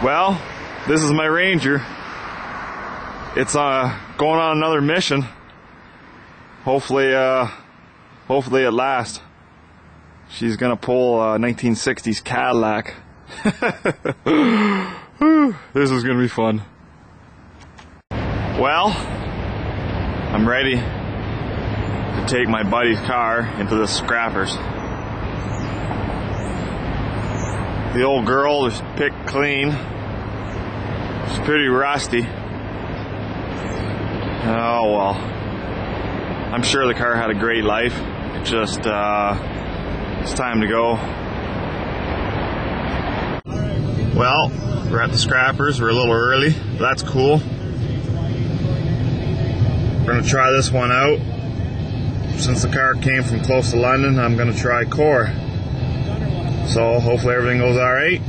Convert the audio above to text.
Well, this is my Ranger. It's going on another mission. Hopefully it lasts. She's gonna pull a 1960s Cadillac. This is gonna be fun. Well, I'm ready to take my buddy's car into the scrappers. The old girl is picked clean. She's pretty rusty. Oh well. I'm sure the car had a great life. It just, it's time to go. Well, we're at the scrappers. We're a little early. That's cool. We're gonna try this one out. Since the car came from close to London, I'm gonna try Core. So hopefully everything goes alright.